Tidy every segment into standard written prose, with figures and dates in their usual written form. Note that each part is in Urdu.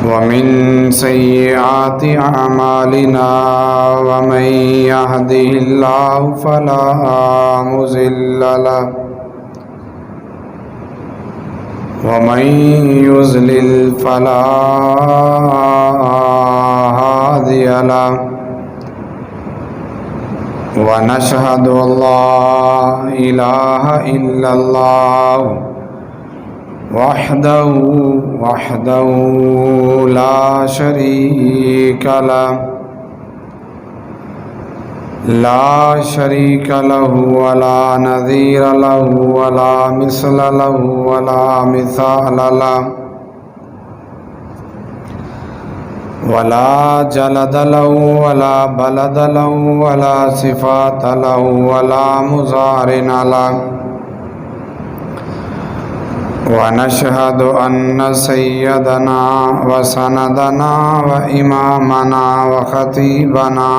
ومن سيئات أعمالنا ومن يهده الله فلا مضل له ومن يضلل فلا هادي له ونشهد أن لا إله إلا الله وحده لا شريك له ولا نظير له ولا مثل له ولا مثال له ولا جلد له ولا بلد له ولا صفات له ولا مقارن له ونشهد أن سيدنا وسندنا وإمامنا وخطيبنا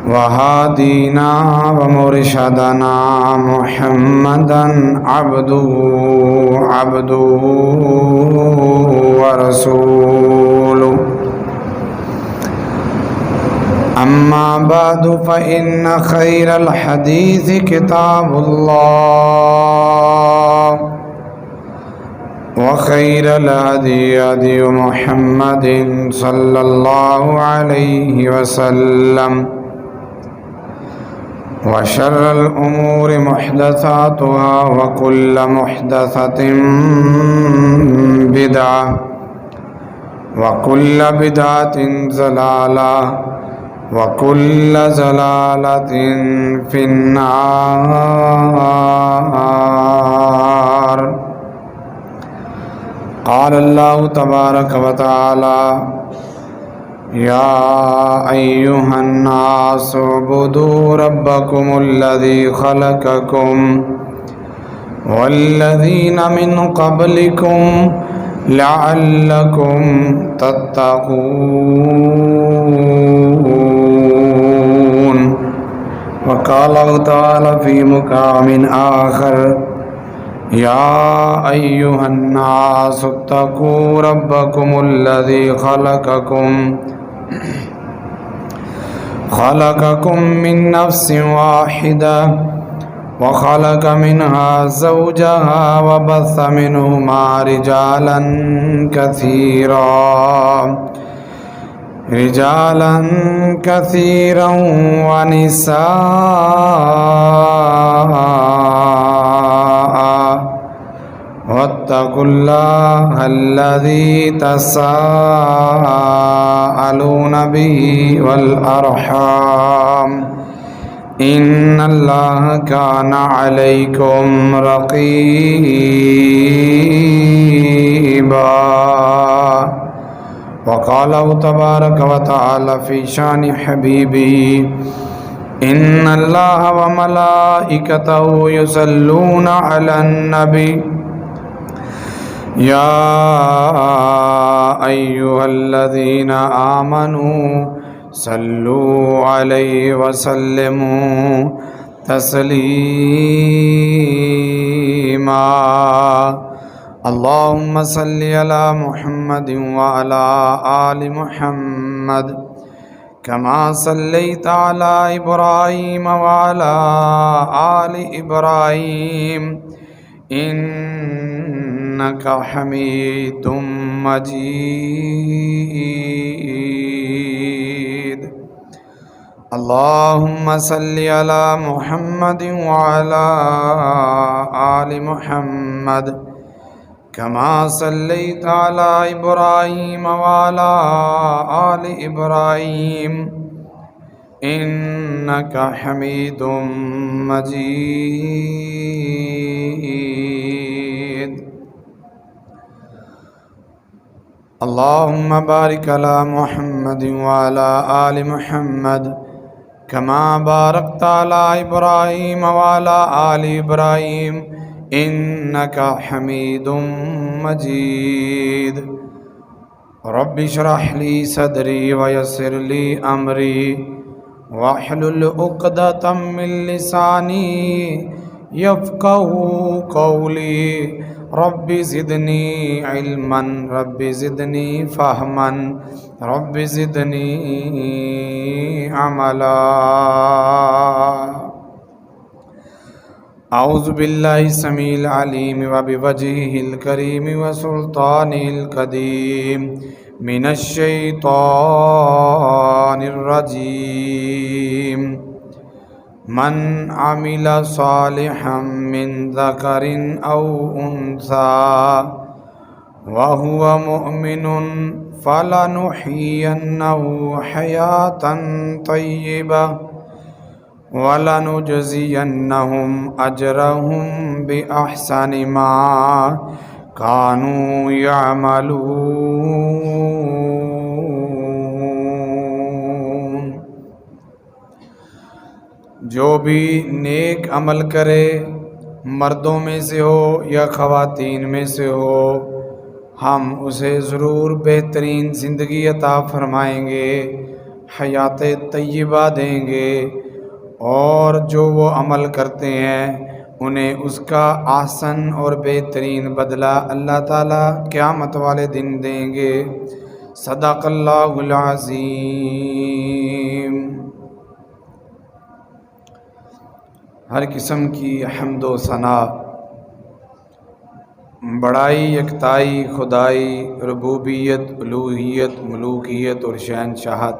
وهادينا ومرشدنا محمدا عبده ورسوله أما بعد فإن خير الحديث كتاب الله وخير الهدي هدي محمد صلى الله عليه وسلم وشر الأمور محدثاتها وكل محدثة بدعة وكل بدعة ضلالة وكل ضلالة في النار. قال الله تبارك وتعالى: يا أيها الناس اعبدوا ربكم الذي خلقكم والذين من قبلكم لعلكم تتقون. وقال الله تعالى في مقام آخر: يا أيها الناس اتقوا ربكم الذي خلقكم من نفس واحدة وخلق منها زوجها وبث منهما رجالا كثيرا ونساء واتقوا الله الذي تساءلون به والأرحام إن الله كان عليكم رقيبا. وقال تبارك وتعالى في شان حبيبه: إن الله وملائكته يصلون على النبي يا أيها الذين آمنوا صلوا عليه وسلموا تسليما. اللهم صل على محمد وعلى آل محمد كما صليت على إبراهيم وعلى آل إبراهيم إنك حميد مجيد. اللهم صل على محمد وعلى آل محمد كما صليت على إبراهيم وعلى آل إبراهيم إنك حميد مجيد. اللهم بارك على محمد وعلى آل محمد كما باركت على إبراهيم وعلى آل إبراهيم إنك حميد مجيد. رب اشرح لي صدري ويسر لي أمري واحلل عقدة من لساني يفقهوا قولي. رب زدنی علما رب زدنی فہما رب زدنی عملا اعوذ باللہ السمیع العلیم وبوجہہ الکریم وسلطانہ القدیم من الشیطان الرجیم من عمل صالحا من ذکر او انثى وهو مؤمن فلنحيينه حياة طيبة وَلَنُجْزِيَنَّهُمْ أَجْرَهُمْ بِأَحْسَنِ مَا كَانُوا يَعْمَلُونَ۔ جو بھی نیک عمل کرے، مردوں میں سے ہو یا خواتین میں سے ہو، ہم اسے ضرور بہترین زندگی عطا فرمائیں گے، حیات طیبہ دیں گے، اور جو وہ عمل کرتے ہیں انہیں اس کا احسن اور بہترین بدلہ اللہ تعالیٰ قیامت والے دن دیں گے۔ صدق اللہ العظیم۔ ہر قسم کی حمد و ثنا، بڑائی، یکتائی، خدائی، ربوبیت، الوہیت، ملوکیت اور شہنشاہت،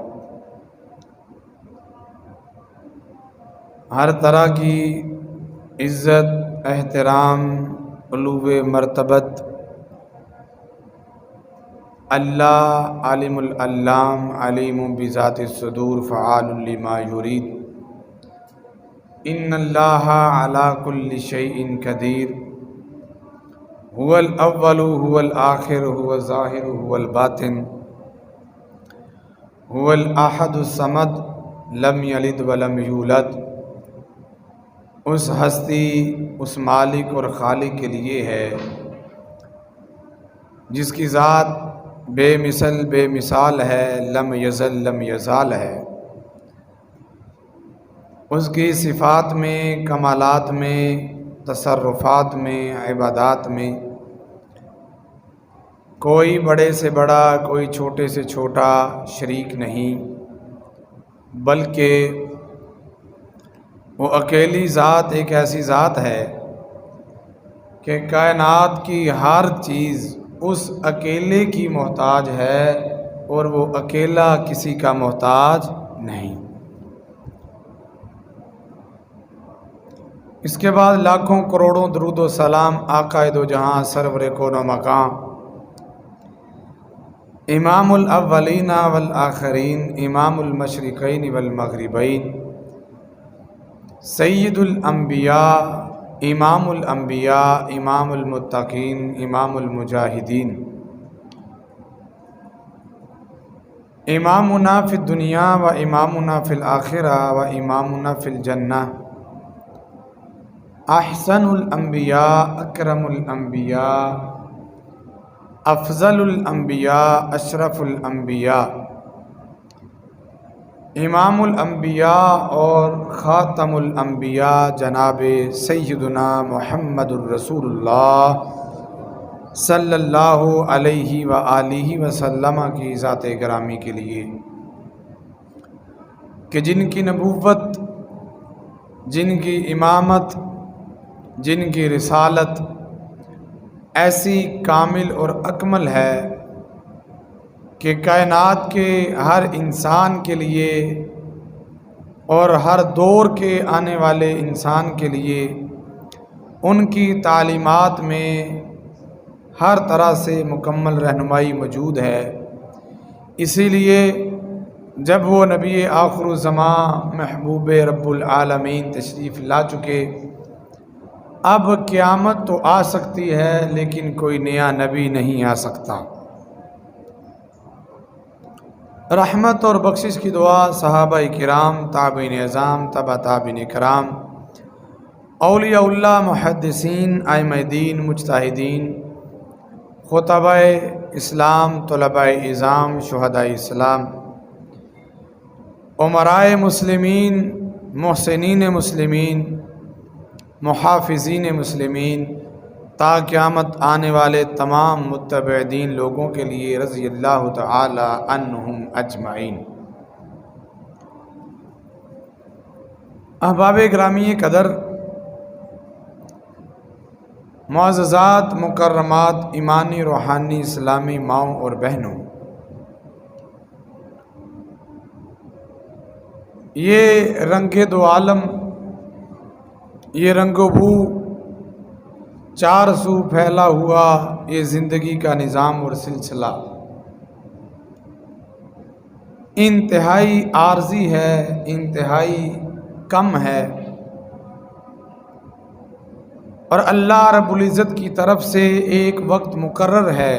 ہر طرح کی عزت، احترام، علو مرتبت اللہ عالم العلام، علیم بذات الصدور، فعال لما یرید، ان اللہ علی کل شیء قدیر، هو الاول هو الآخر هو الظاہر هو الباطن، هو الاحد الصمد لم یلد ولم یولد۔ اس ہستی، اس مالک اور خالق کے لیے ہے جس کی ذات بے مثل بے مثال ہے، لم یزل لم یزال ہے۔ اس کی صفات میں، کمالات میں، تصرفات میں، عبادات میں کوئی بڑے سے بڑا، کوئی چھوٹے سے چھوٹا شریک نہیں، بلکہ وہ اکیلی ذات ایک ایسی ذات ہے کہ کائنات کی ہر چیز اس اکیلے کی محتاج ہے، اور وہ اکیلا کسی کا محتاج نہیں۔ اس کے بعد لاکھوں کروڑوں درود و سلام آقا دو جہاں، سرور کون و مقام، امام الاولین والآخرین، امام المشرقین والمغربین، سید الانبیاء، امام الانبیاء، امام المتقین، امام المجاہدین، امامنا فی الدنیا و امامنا فی الآخرہ و امامنا فی الجنہ، احسن الانبیاء، اکرم الانبیاء، افضل الانبیاء، اشرف الانبیاء، امام الانبیاء اور خاتم الانبیاء جناب سیدنا محمد الرسول اللہ صلی اللہ علیہ وآلہ وسلم کی ذات گرامی کے لیے کہ جن کی نبوت، جن کی امامت، جن کی رسالت ایسی کامل اور اکمل ہے کہ کائنات کے ہر انسان کے لیے اور ہر دور کے آنے والے انسان کے لیے ان کی تعلیمات میں ہر طرح سے مکمل رہنمائی موجود ہے۔ اسی لیے جب وہ نبی آخر الزماں محبوب رب العالمین تشریف لا چکے، اب قیامت تو آ سکتی ہے لیکن کوئی نیا نبی نہیں آ سکتا۔ رحمت اور بخشش کی دعا صحابہ کرام، تابعین اعظام، تبع تابعین کرام، اولیاء اللہ، محدثین، ائمہ دین، مجتہدین، خطبہ اسلام، طلباء اعظام، شہداء اسلام، امرائے مسلمین، محسنین مسلمین، محافظین مسلمین، تا قیامت آنے والے تمام متبع دین لوگوں کے لیے رضی اللہ تعالی عنہم اجمعین۔ احباب گرامی قدر، معززات مکرمات ایمانی روحانی اسلامی ماؤں اور بہنوں، یہ رنگ دو عالم، یہ رنگ و بو چار سو پھیلا ہوا یہ زندگی کا نظام اور سلسلہ انتہائی عارضی ہے، انتہائی کم ہے، اور اللہ رب العزت کی طرف سے ایک وقت مقرر ہے۔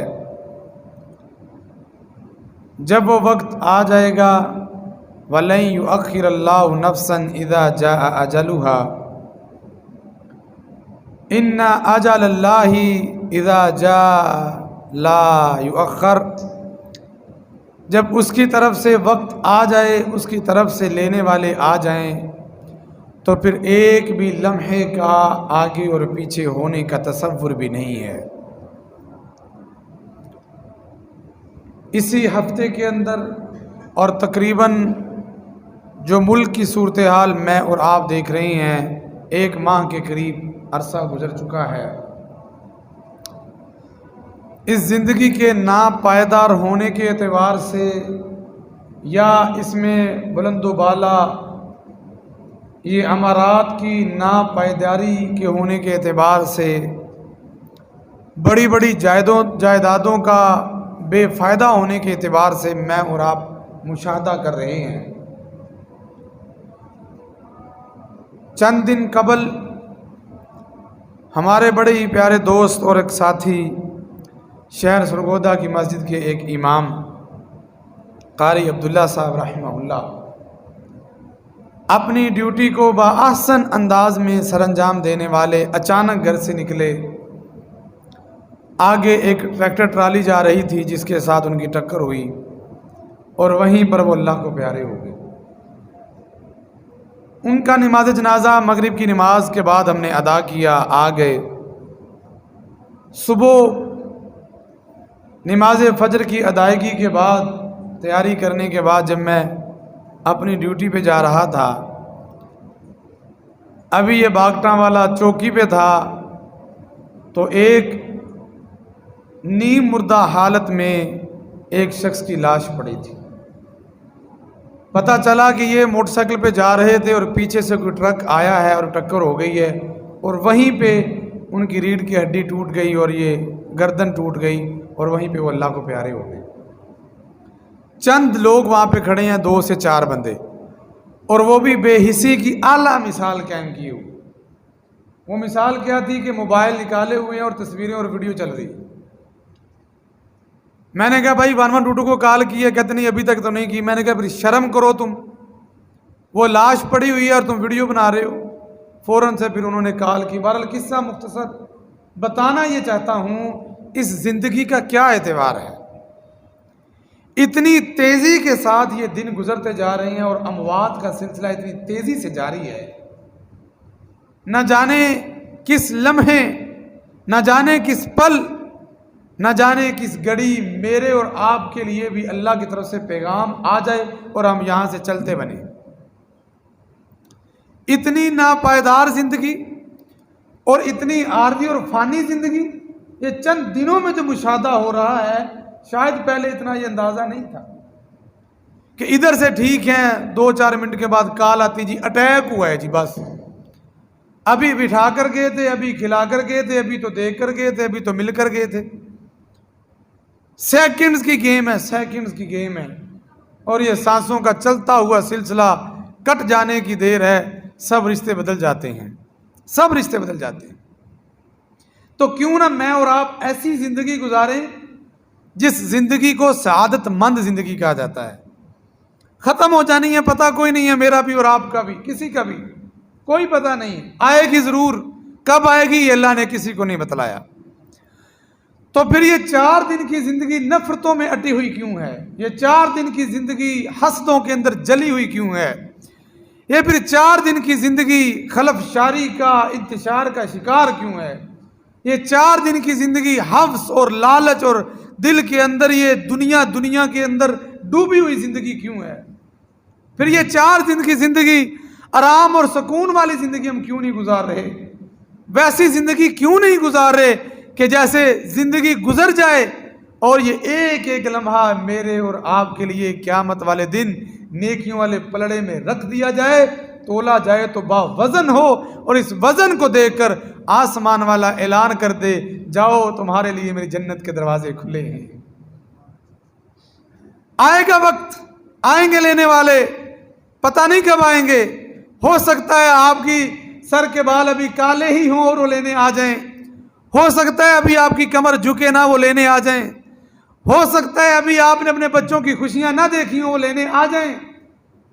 جب وہ وقت آ جائے گا وَلَن يُؤَخِّرَ اللَّهُ نَفْسًا إِذَا جَاءَ أَجَلُهَا إِنَّ أَجَلَ اللَّهِ إِذَا جَاءَ لَا يُؤَخَّرُ، جب اس کی طرف سے وقت آ جائے، اس کی طرف سے لینے والے آ جائیں، تو پھر ایک بھی لمحے کا آگے اور پیچھے ہونے کا تصور بھی نہیں ہے۔ اسی ہفتے کے اندر اور تقریباً جو ملک کی صورتحال میں اور آپ دیکھ رہے ہیں، 1 ماہ کے قریب عرصہ گزر چکا ہے۔ اس زندگی کے ناپائیدار ہونے کے اعتبار سے یا اس میں بلند و بالا یہ امارات کی ناپائیداری کے ہونے کے اعتبار سے بڑی بڑی جائیدادوں کا بے فائدہ ہونے کے اعتبار سے میں اور آپ مشاہدہ کر رہے ہیں۔ چند دن قبل ہمارے بڑے ہی پیارے دوست اور ایک ساتھی شہر سرگودا کی مسجد کے ایک امام قاری عبداللہ صاحب رحمہ اللہ اپنی ڈیوٹی کو بآحسن انداز میں سر انجام دینے والے اچانک گھر سے نکلے۔ آگے ایک ٹریکٹر ٹرالی جا رہی تھی جس کے ساتھ ان کی ٹکر ہوئی اور وہیں پر وہ اللہ کو پیارے ہو گئے۔ ان کا نماز جنازہ مغرب کی نماز کے بعد ہم نے ادا کیا، آ گئے۔ صبح نماز فجر کی ادائیگی کے بعد تیاری کرنے کے بعد جب میں اپنی ڈیوٹی پہ جا رہا تھا، ابھی یہ باگٹاں والا چوکی پہ تھا تو ایک نیم مردہ حالت میں ایک شخص کی لاش پڑی تھی۔ پتہ چلا کہ یہ موٹر سائیکل پہ جا رہے تھے اور پیچھے سے کوئی ٹرک آیا ہے اور ٹکر ہو گئی ہے، اور وہیں پہ ان کی ریڑھ کی ہڈی ٹوٹ گئی اور یہ گردن ٹوٹ گئی اور وہیں پہ وہ اللہ کو پیارے ہو گئے۔ چند لوگ وہاں پہ کھڑے ہیں، 2 سے 4 بندے، اور وہ بھی بے حسی کی اعلیٰ مثال قائم کی ہوئی۔ وہ مثال کیا تھی کہ موبائل نکالے ہوئے ہیں اور تصویریں اور ویڈیو چل رہی۔ میں نے کہا بھائی 112 کو کال کی ہے؟ کہتے نہیں ابھی تک تو نہیں کی۔ میں نے کہا پھر شرم کرو تم، وہ لاش پڑی ہوئی ہے اور تم ویڈیو بنا رہے ہو۔ فوراً سے پھر انہوں نے کال کی۔ بہرحال قصہ مختصر بتانا یہ چاہتا ہوں اس زندگی کا کیا اعتبار ہے۔ اتنی تیزی کے ساتھ یہ دن گزرتے جا رہے ہیں اور اموات کا سلسلہ اتنی تیزی سے جاری ہے، نہ جانے کس لمحے، نہ جانے کس پل، نہ جانے کس گھڑی میرے اور آپ کے لیے بھی اللہ کی طرف سے پیغام آ جائے اور ہم یہاں سے چلتے بنیں۔ اتنی ناپائیدار زندگی اور اتنی عارضی اور فانی زندگی، یہ چند دنوں میں جو مشاہدہ ہو رہا ہے، شاید پہلے اتنا یہ اندازہ نہیں تھا کہ ادھر سے ٹھیک ہیں 2-4 منٹ کے بعد کال آتی جی اٹیک ہوا ہے جی، بس ابھی بٹھا کر گئے تھے، ابھی کھلا کر گئے تھے، ابھی تو دیکھ کر گئے تھے، ابھی تو مل کر گئے تھے۔ سیکنڈز کی گیم ہے، سیکنڈز کی گیم ہے، اور یہ سانسوں کا چلتا ہوا سلسلہ، کٹ جانے کی دیر ہے، سب رشتے بدل جاتے ہیں، سب رشتے بدل جاتے ہیں۔ تو کیوں نہ میں اور آپ ایسی زندگی گزاریں جس زندگی کو سعادت مند زندگی کہا جاتا ہے۔ ختم ہو جانی ہے، پتہ کوئی نہیں ہے، میرا بھی اور آپ کا بھی، کسی کا بھی کوئی پتہ نہیں، آئے گی ضرور، کب آئے گی یہ اللہ نے کسی کو نہیں بتلایا۔ تو پھر یہ 4 دن کی زندگی نفرتوں میں اٹی ہوئی کیوں ہے؟ یہ 4 دن کی زندگی حسدوں کے اندر جلی ہوئی کیوں ہے؟ یہ پھر 4 دن کی زندگی خلف شاری کا، انتشار کا شکار کیوں ہے؟ یہ 4 دن کی زندگی حوث اور لالچ اور دل کے اندر یہ دنیا کے اندر ڈوبی ہوئی زندگی کیوں ہے؟ پھر یہ 4 دن کی زندگی آرام اور سکون والی زندگی ہم کیوں نہیں گزار رہے؟ ویسی زندگی کیوں نہیں گزار رہے کہ جیسے زندگی گزر جائے اور یہ ایک ایک لمحہ میرے اور آپ کے لیے قیامت والے دن نیکیوں والے پلڑے میں رکھ دیا جائے، تولا جائے تو با وزن ہو، اور اس وزن کو دیکھ کر آسمان والا اعلان کر دے جاؤ تمہارے لیے میری جنت کے دروازے کھلے ہیں۔ آئے گا وقت، آئیں گے لینے والے، پتہ نہیں کب آئیں گے۔ ہو سکتا ہے آپ کی سر کے بال ابھی کالے ہی ہوں اور وہ لینے آ جائیں، ہو سکتا ہے ابھی آپ کی کمر جھکے نہ وہ لینے آ جائیں، ہو سکتا ہے ابھی آپ نے اپنے بچوں کی خوشیاں نہ دیکھی ہوں وہ لینے آ جائیں،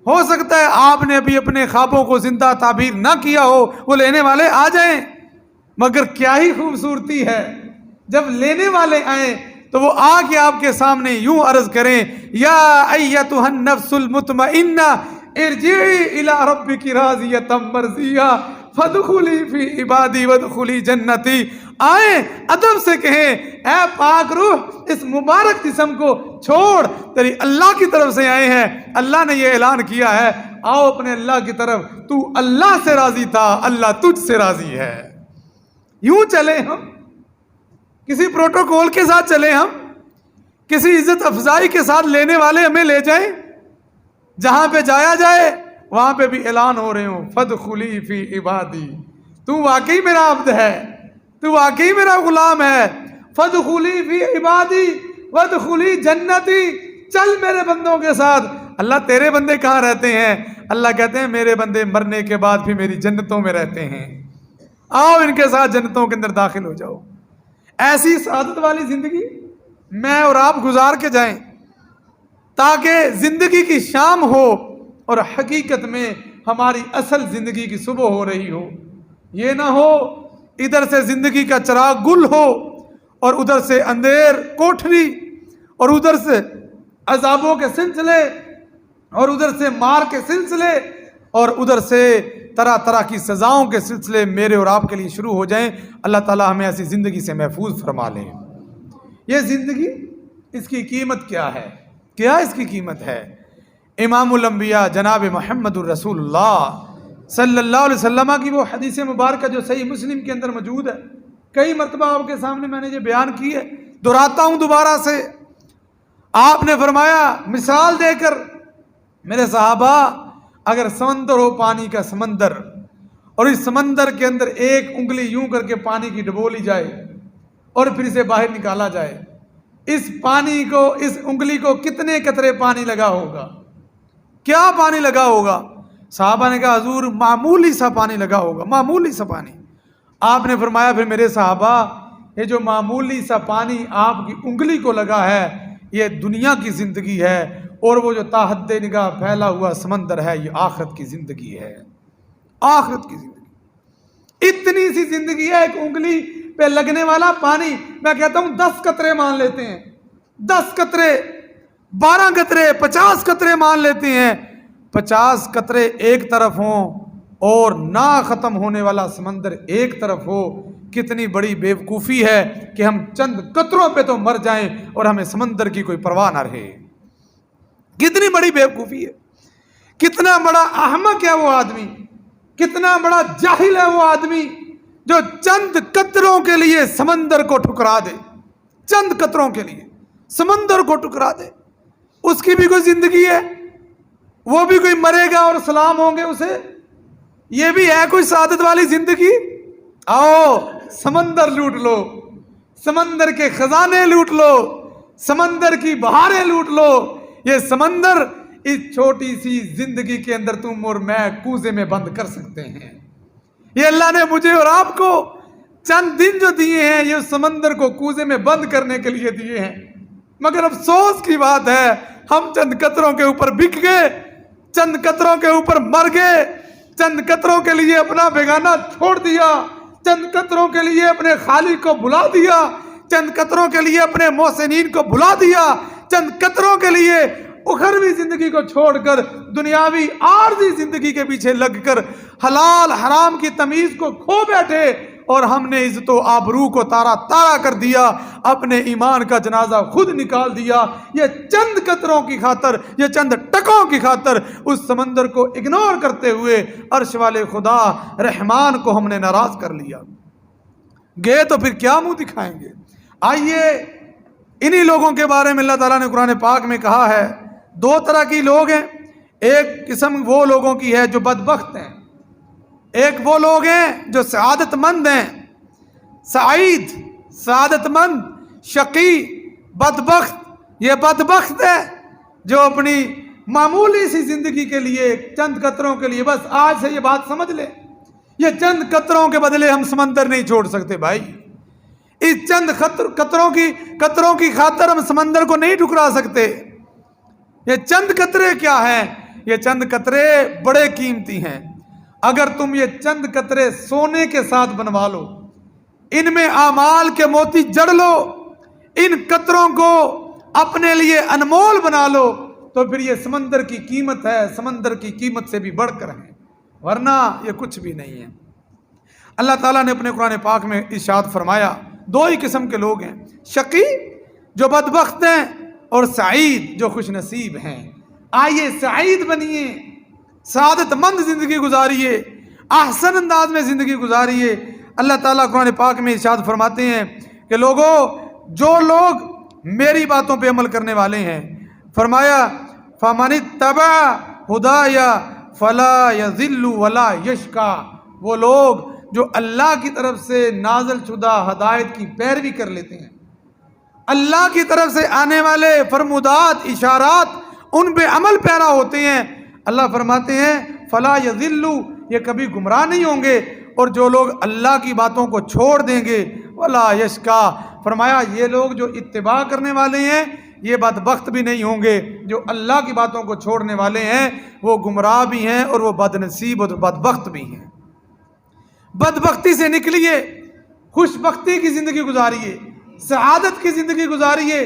ہو سکتا ہے آپ نے ابھی اپنے خوابوں کو زندہ تعبیر نہ کیا ہو وہ لینے والے آ جائیں۔ مگر کیا ہی خوبصورتی ہے جب لینے والے آئیں تو وہ آ کے آپ کے سامنے یوں عرض کریں، یا ایتھا النفس المطمئنہ ارجعی الی ربک راضیۃ مرضیہ فادخلی فی عبادی وادخلی جنتی۔ آئیں ادب سے کہیں، اے پاک روح اس مبارک جسم کو چھوڑ، تیری اللہ کی طرف سے آئے ہیں، اللہ نے یہ اعلان کیا ہے، آؤ اپنے اللہ کی طرف، تو اللہ سے راضی تھا، اللہ تجھ سے راضی ہے۔ یوں چلے ہم، کسی پروٹوکول کے ساتھ چلے ہم، کسی عزت افزائی کے ساتھ لینے والے ہمیں لے جائیں، جہاں پہ جایا جائے وہاں پہ بھی اعلان ہو رہے ہوں فادخلی فی عبادی، تو واقعی میرا عبد ہے، تو واقعی میرا غلام ہے، فادخلی فی عبادی وادخلی جنتی، چل میرے بندوں کے ساتھ۔ اللہ تیرے بندے کہاں رہتے ہیں؟ اللہ کہتے ہیں میرے بندے مرنے کے بعد بھی میری جنتوں میں رہتے ہیں، آؤ ان کے ساتھ جنتوں کے اندر داخل ہو جاؤ۔ ایسی سعادت والی زندگی میں اور آپ گزار کے جائیں تاکہ زندگی کی شام ہو اور حقیقت میں ہماری اصل زندگی کی صبح ہو رہی ہو۔ یہ نہ ہو ادھر سے زندگی کا چراغ گل ہو اور ادھر سے اندھیر کوٹھری، اور ادھر سے عذابوں کے سلسلے، اور ادھر سے مار کے سلسلے، اور ادھر سے طرح طرح کی سزاؤں کے سلسلے میرے اور آپ کے لیے شروع ہو جائیں۔ اللہ تعالیٰ ہمیں ایسی زندگی سے محفوظ فرما لیں۔ یہ زندگی، اس کی قیمت کیا ہے؟ کیا اس کی قیمت ہے؟ امام الانبیاء جناب محمد الرسول اللہ صلی اللہ علیہ وسلم کی وہ حدیث مبارکہ جو صحیح مسلم کے اندر موجود ہے، کئی مرتبہ آپ کے سامنے میں نے یہ بیان کی ہے، دہراتا ہوں دوبارہ سے۔ آپ نے فرمایا مثال دے کر، میرے صحابہ اگر سمندر ہو، پانی کا سمندر، اور اس سمندر کے اندر ایک انگلی یوں کر کے پانی کی ڈبو لی جائے اور پھر اسے باہر نکالا جائے، اس پانی کو، اس انگلی کو کتنے قطرے پانی لگا ہوگا؟ کیا پانی لگا ہوگا؟ صحابہ نے کہا حضور معمولی سا پانی لگا ہوگا، معمولی سا پانی۔ آپ نے فرمایا پھر میرے صحابہ یہ جو معمولی سا پانی آپ کی انگلی کو لگا ہے یہ دنیا کی زندگی ہے، اور وہ جو تا حد نگاہ پھیلا ہوا سمندر ہے یہ آخرت کی زندگی ہے، آخرت کی زندگی۔ اتنی سی زندگی ہے، ایک انگلی پہ لگنے والا پانی، میں کہتا ہوں 10 قطرے مان لیتے ہیں، 10 قطرے، 12 قطرے، 50 قطرے مان لیتے ہیں، 50 قطرے ایک طرف ہوں اور نہ ختم ہونے والا سمندر ایک طرف ہو، کتنی بڑی بیوقوفی ہے کہ ہم چند قطروں پہ تو مر جائیں اور ہمیں سمندر کی کوئی پرواہ نہ رہے۔ کتنی بڑی بیوقوفی ہے، کتنا بڑا احمق ہے وہ آدمی، کتنا بڑا جاہل ہے وہ آدمی جو چند قطروں کے لیے سمندر کو ٹھکرا دے، چند قطروں کے لیے سمندر کو ٹھکرا دے۔ اس کی بھی کوئی زندگی ہے، وہ بھی کوئی مرے گا اور سلام ہوں گے اسے، یہ بھی ہے کوئی سعادت والی زندگی؟ آؤ سمندر لوٹ لو، سمندر کے خزانے لوٹ لو، سمندر کی بہاریں لوٹ لو۔ یہ سمندر اس چھوٹی سی زندگی کے اندر تم اور میں کوزے میں بند کر سکتے ہیں۔ یہ اللہ نے مجھے اور آپ کو چند دن جو دیے ہیں یہ سمندر کو کوزے میں بند کرنے کے لیے دیے ہیں، مگر افسوس کی بات ہے ہم چند قطروں کے اوپر بک گئے، چند قطروں کے اوپر مر گئے، چند قطروں کے لیے اپنا بیگانہ چھوڑ دیا، چند قطروں کے لیے اپنے خالق کو بھلا دیا، چند قطروں کے لیے اپنے محسنین کو بھلا دیا، چند قطروں کے لیے اخروی زندگی کو چھوڑ کر دنیاوی عارضی زندگی کے پیچھے لگ کر حلال حرام کی تمیز کو کھو بیٹھے، اور ہم نے عزت و آبرو کو تارا تارا کر دیا، اپنے ایمان کا جنازہ خود نکال دیا، یہ چند قطروں کی خاطر، یہ چند ٹکوں کی خاطر اس سمندر کو اگنور کرتے ہوئے عرش والے خدا رحمان کو ہم نے ناراض کر لیا۔ گئے تو پھر کیا منہ دکھائیں گے؟ آئیے انہی لوگوں کے بارے میں اللہ تعالیٰ نے قرآن پاک میں کہا ہے، دو طرح کی لوگ ہیں، ایک قسم وہ لوگوں کی ہے جو بدبخت ہیں، ایک وہ لوگ ہیں جو سعادت مند ہیں، سعید، سعادت مند، شقی، بدبخت۔ یہ بدبخت ہے جو اپنی معمولی سی زندگی کے لیے، چند قطروں کے لیے، بس آج سے یہ بات سمجھ لے، یہ چند قطروں کے بدلے ہم سمندر نہیں چھوڑ سکتے بھائی، اس چند قطروں کی خاطر ہم سمندر کو نہیں ٹکرا سکتے۔ یہ چند قطرے کیا ہیں؟ یہ چند قطرے بڑے قیمتی ہیں۔ اگر تم یہ چند قطرے سونے کے ساتھ بنوا لو، ان میں اعمال کے موتی جڑ لو، ان قطروں کو اپنے لیے انمول بنا لو، تو پھر یہ سمندر کی قیمت ہے، سمندر کی قیمت سے بھی بڑھ کر ہے، ورنہ یہ کچھ بھی نہیں ہے۔ اللہ تعالیٰ نے اپنے قرآن پاک میں ارشاد فرمایا، دو ہی قسم کے لوگ ہیں، شقی جو بدبخت ہیں اور سعید جو خوش نصیب ہیں۔ آئیے سعید بنیے، سعادت مند زندگی گزاریے، احسن انداز میں زندگی گزاریے۔ اللہ تعالیٰ قرآن پاک میں ارشاد فرماتے ہیں کہ لوگوں، جو لوگ میری باتوں پہ عمل کرنے والے ہیں، فرمایا فَمَنِ اتَّبَعَ هُدَايَ فَلَا يَضِلُّ وَلَا يَشْقَى، وہ لوگ جو اللہ کی طرف سے نازل شدہ ہدایت کی پیروی کر لیتے ہیں، اللہ کی طرف سے آنے والے فرمودات، اشارات، ان پہ عمل پیرا ہوتے ہیں، اللہ فرماتے ہیں فلا یضلوا، یہ کبھی گمراہ نہیں ہوں گے، اور جو لوگ اللہ کی باتوں کو چھوڑ دیں گے ولا یشقا، فرمایا یہ لوگ جو اتباع کرنے والے ہیں یہ بدبخت بھی نہیں ہوں گے، جو اللہ کی باتوں کو چھوڑنے والے ہیں وہ گمراہ بھی ہیں اور وہ بد نصیب اور بدبخت بھی ہیں۔ بدبختی سے نکلیے، خوش بختی کی زندگی گزاریے، سعادت کی زندگی گزاریے۔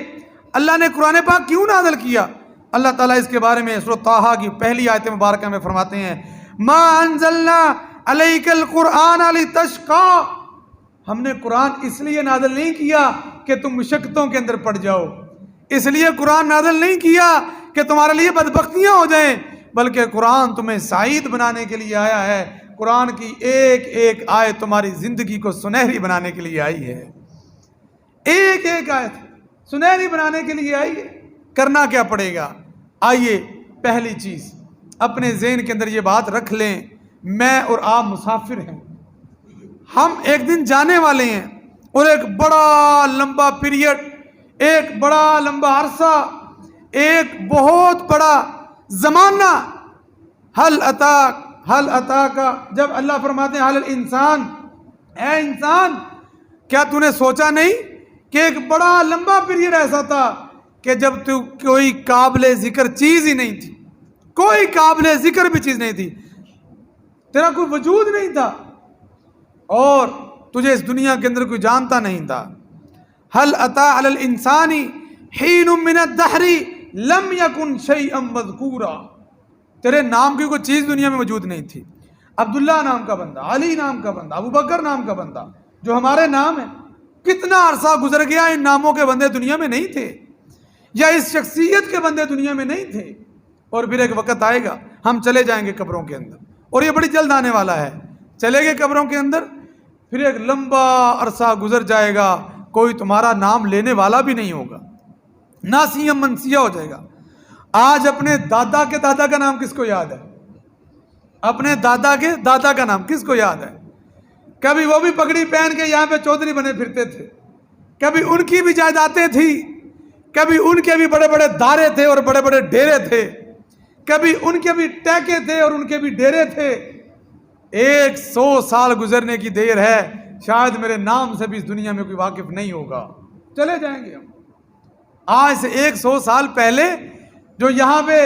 اللہ نے قرآن پاک کیوں نازل کیا؟ اللہ تعالیٰ اس کے بارے میں سورۃ طٰہٰ کی پہلی آیت مبارکہ میں فرماتے ہیں ما انزلنا علیک القرآن لتشقی، ہم نے قرآن اس لیے نازل نہیں کیا کہ تم مشقتوں کے اندر پڑ جاؤ، اس لیے قرآن نازل نہیں کیا کہ تمہارے لیے بدبختیاں ہو جائیں، بلکہ قرآن تمہیں سعید بنانے کے لیے آیا ہے۔ قرآن کی ایک ایک آیت تمہاری زندگی کو سنہری بنانے کے لیے آئی ہے، ایک ایک آیت سنہری بنانے کے لیے آئی ہے۔ کرنا کیا پڑے گا؟ آئیے پہلی چیز اپنے ذہن کے اندر یہ بات رکھ لیں، میں اور آپ مسافر ہیں، ہم ایک دن جانے والے ہیں، اور ایک بڑا لمبا پیریڈ، ایک بڑا لمبا عرصہ، ایک بہت بڑا زمانہ، حل عطا کا، جب اللہ فرماتے ہیں حل الانسان، اے انسان کیا تو نے سوچا نہیں کہ ایک بڑا لمبا پیریڈ ایسا تھا کہ جب تو کوئی قابل ذکر چیز ہی نہیں تھی، کوئی قابل ذکر بھی چیز نہیں تھی، تیرا کوئی وجود نہیں تھا، اور تجھے اس دنیا کے اندر کوئی جانتا نہیں تھا۔ هل اتى على الانسان حين من الدهر لم يكن شيئا مذكورا، تیرے نام کی کوئی چیز دنیا میں موجود نہیں تھی، عبداللہ نام کا بندہ، علی نام کا بندہ، ابو بکر نام کا بندہ، جو ہمارے نام ہیں، کتنا عرصہ گزر گیا، ان ناموں کے بندے دنیا میں نہیں تھے، یا اس شخصیت کے بندے دنیا میں نہیں تھے، اور پھر ایک وقت آئے گا ہم چلے جائیں گے قبروں کے اندر، اور یہ بڑی جلد آنے والا ہے، چلے گئے قبروں کے اندر، پھر ایک لمبا عرصہ گزر جائے گا، کوئی تمہارا نام لینے والا بھی نہیں ہوگا، ناسیہ منسیہ ہو جائے گا۔ آج اپنے دادا کے دادا کا نام کس کو یاد ہے؟ اپنے دادا کے دادا کا نام کس کو یاد ہے؟ کبھی وہ بھی پگڑی پہن کے یہاں پہ چودھری بنے پھرتے تھے، کبھی ان کی بھی جائیدادیں تھیں، کبھی ان کے بھی بڑے بڑے دارے تھے اور بڑے بڑے ڈیرے تھے، کبھی ان کے بھی ٹیکے تھے اور ان کے بھی ڈیرے تھے۔ 100 سال گزرنے کی دیر ہے، شاید میرے نام سے بھی اس دنیا میں کوئی واقف نہیں ہوگا، چلے جائیں گے ہم۔ آج سے 100 سال پہلے جو یہاں پہ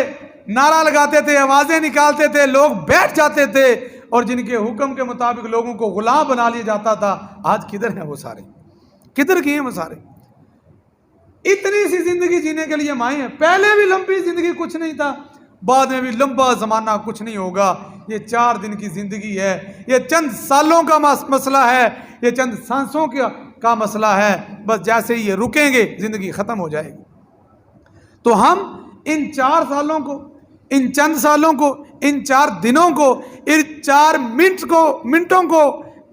نعرہ لگاتے تھے، آوازیں نکالتے تھے، لوگ بیٹھ جاتے تھے، اور جن کے حکم کے مطابق لوگوں کو غلام بنا لیا جاتا تھا، آج کدھر ہیں وہ سارے؟ کدھر گئے ہیں وہ سارے؟ اتنی سی زندگی جینے کے لیے ہم آئے ہیں، پہلے بھی لمبی زندگی کچھ نہیں تھا، بعد میں بھی لمبا زمانہ کچھ نہیں ہوگا، یہ 4 دن کی زندگی ہے، یہ چند سالوں کا مسئلہ ہے، یہ چند سانسوں کا مسئلہ ہے، بس جیسے ہی یہ رکیں گے زندگی ختم ہو جائے گی۔ تو ہم ان 4 سالوں کو، ان چند سالوں کو، ان 4 دنوں کو، ان 4 منٹوں کو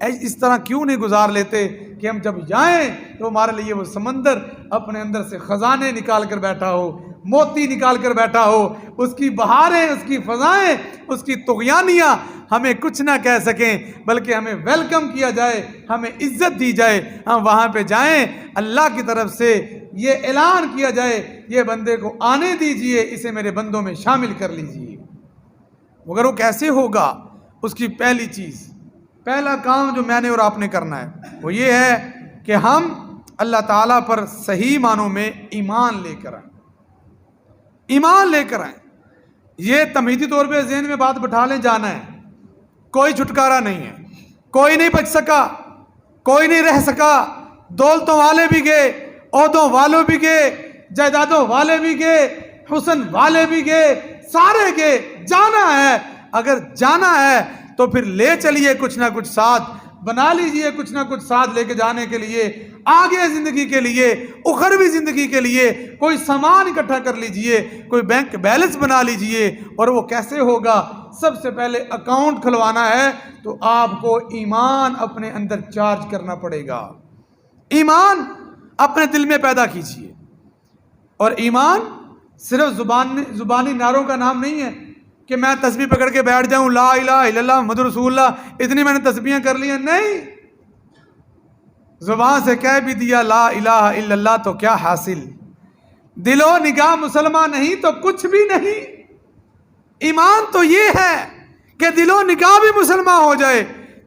اس طرح کیوں نہیں گزار لیتے کہ ہم جب جائیں تو ہمارے لیے وہ سمندر اپنے اندر سے خزانے نکال کر بیٹھا ہو، موتی نکال کر بیٹھا ہو، اس کی بہاریں، اس کی فضائیں، اس کی طغیانیاں ہمیں کچھ نہ کہہ سکیں، بلکہ ہمیں ویلکم کیا جائے، ہمیں عزت دی جائے، ہم وہاں پہ جائیں، اللہ کی طرف سے یہ اعلان کیا جائے، یہ بندے کو آنے دیجئے، اسے میرے بندوں میں شامل کر لیجئے۔ مگر وہ کیسے ہوگا؟ اس کی پہلی چیز، پہلا کام جو میں نے اور آپ نے کرنا ہے وہ یہ ہے کہ ہم اللہ تعالیٰ پر صحیح معنوں میں ایمان لے کر آئیں، ایمان لے کر آئیں۔ یہ تمہیدی طور پہ ذہن میں بات بٹھا لیں، جانا ہے، کوئی چھٹکارا نہیں ہے، کوئی نہیں بچ سکا، کوئی نہیں رہ سکا، دولتوں والے بھی گئے، عہدوں والے بھی گئے، جائیدادوں والے بھی گئے، حسن والے بھی گئے، سارے گئے، جانا ہے۔ اگر جانا ہے تو پھر لے چلیے کچھ نہ کچھ ساتھ، بنا لیجئے کچھ نہ کچھ ساتھ لے کے جانے کے لیے، آگے زندگی کے لیے، اخروی زندگی کے لیے کوئی سامان اکٹھا کر لیجئے، کوئی بینک بیلنس بنا لیجئے۔ اور وہ کیسے ہوگا؟ سب سے پہلے اکاؤنٹ کھلوانا ہے تو آپ کو ایمان اپنے اندر چارج کرنا پڑے گا، ایمان اپنے دل میں پیدا کیجئے۔ اور ایمان صرف زبانی نعروں کا نام نہیں ہے کہ میں تسبیح پکڑ کے بیٹھ جاؤں، لا الہ الا اللہ محمد رسول اللہ، اتنی میں نے تسبیحیں کر لی ہیں، نہیں، زبان سے کہہ بھی دیا لا الہ الا اللہ تو کیا حاصل؟ دل و نگاہ مسلمان نہیں تو کچھ بھی نہیں۔ ایمان تو یہ ہے کہ دل و نگاہ بھی مسلمان ہو جائے،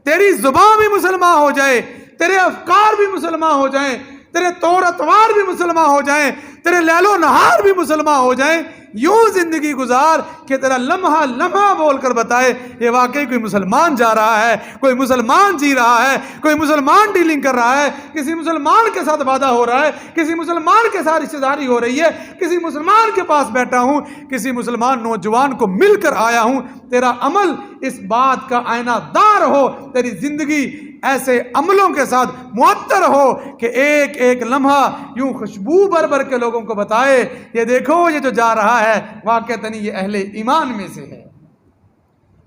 تیری زبان بھی مسلمان ہو جائے، تیرے افکار بھی مسلمان ہو جائیں، تیرے طور اتوار بھی مسلمان ہو جائیں، تیرے لیل و نہار بھی مسلمان ہو جائیں، یوں زندگی گزار کہ تیرا لمحہ لمحہ بول کر بتائے یہ واقعی کوئی مسلمان جا رہا ہے، کوئی مسلمان جی رہا ہے، کوئی مسلمان ڈیلنگ کر رہا ہے، کسی مسلمان کے ساتھ وعدہ ہو رہا ہے، کسی مسلمان کے ساتھ رشتہ داری ہو رہی ہے، کسی مسلمان کے پاس بیٹھا ہوں، کسی مسلمان نوجوان کو مل کر آیا ہوں۔ تیرا عمل اس بات کا آئینہ دار ہو، تیری زندگی ایسے عملوں کے ساتھ معطر ہو کہ ایک ایک لمحہ یوں خوشبو بھر بھر کے لوگوں کو بتائے یہ دیکھو یہ جو جا رہا ہے واقعتاً یہ اہل ایمان میں سے ہے۔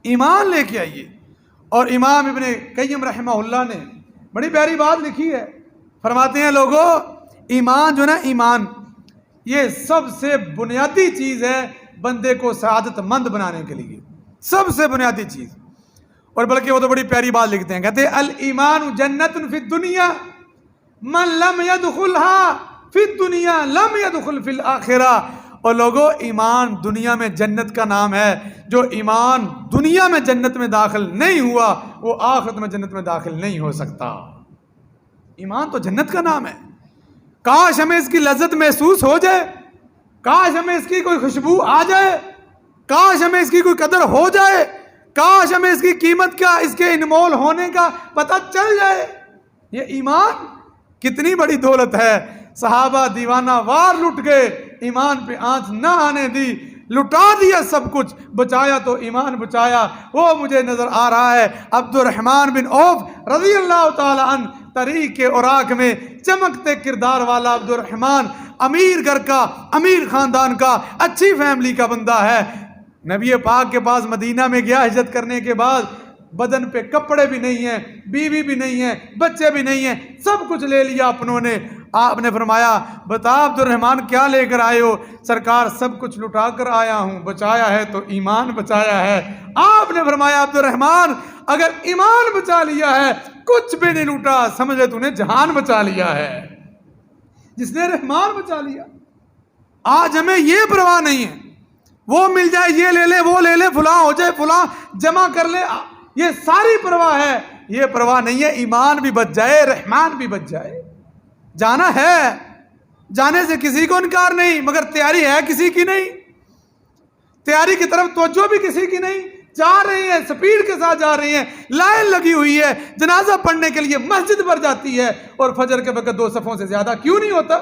ایمان لے کے آئیے۔ اور امام ابن قیم رحمہ اللہ نے بڑی پیاری بات لکھی ہے، فرماتے ہیں لوگوں ایمان جو نا، ایمان یہ سب سے بنیادی چیز ہے بندے کو سعادت مند بنانے کے لیے، سب سے بنیادی چیز۔ اور بلکہ وہ تو بڑی پیاری بات لکھتے ہیں، کہتے ہیں الایمان جنت فی الدنیا من لم يدخلها فی الدنیا لم يدخل فی الاخرہ۔ اور لوگوں ایمان دنیا میں جنت کا نام ہے، جو ایمان دنیا میں جنت میں داخل نہیں ہوا وہ آخرت میں جنت میں داخل نہیں ہو سکتا۔ ایمان تو جنت کا نام ہے، کاش ہمیں اس کی لذت محسوس ہو جائے، کاش ہمیں اس کی کوئی خوشبو آ جائے، کاش ہمیں اس کی کوئی قدر ہو جائے، کاش ہمیں اس کی قیمت کا، اس کے انمول ہونے کا پتہ چل جائے۔ یہ ایمان کتنی بڑی دولت ہے۔ صحابہ دیوانہ وار لٹ گئے، ایمان پہ آنچ نہ آنے دی، لٹا دیا سب کچھ، بچایا تو ایمان بچایا۔ وہ مجھے نظر آ رہا ہے عبد الرحمن بن عوف رضی اللہ تعالی عنہ، طریق کے اوراق میں چمکتے کردار والا عبد الرحمن، امیر گھر کا، امیر خاندان کا، اچھی فیملی کا بندہ ہے۔ نبی پاک کے پاس مدینہ میں گیا ہجرت کرنے کے بعد، بدن پہ کپڑے بھی نہیں ہیں، بیوی بھی نہیں ہے، بچے بھی نہیں ہیں، سب کچھ لے لیا اپنوں نے۔ آپ نے فرمایا بتا عبد الرحمن کیا لے کر آئے ہو؟ سرکار سب کچھ لٹا کر آیا ہوں، بچایا ہے تو ایمان بچایا ہے۔ آپ نے فرمایا عبد الرحمن اگر ایمان بچا لیا ہے کچھ بھی نہیں لوٹا، سمجھ لے تو نے جہان بچا لیا ہے۔ جس نے رحمان بچا لیا۔ آج ہمیں یہ پرواہ نہیں ہے، وہ مل جائے یہ لے لے، وہ لے لے، فلاں ہو جائے، فلاں جمع کر لے، یہ ساری پرواہ ہے۔ یہ پرواہ نہیں ہے، ایمان بھی بچ جائے، رحمان بھی بچ جائے۔ جانا ہے، جانے سے کسی کو انکار نہیں، مگر تیاری ہے کسی کی نہیں، تیاری کی طرف توجہ بھی کسی کی نہیں۔ جا رہے ہیں، سپیڈ کے ساتھ جا رہے ہیں، لائن لگی ہوئی ہے، جنازہ پڑھنے کے لیے مسجد بھر جاتی ہے، اور فجر کے وقت 2 صفوں سے زیادہ کیوں نہیں ہوتا؟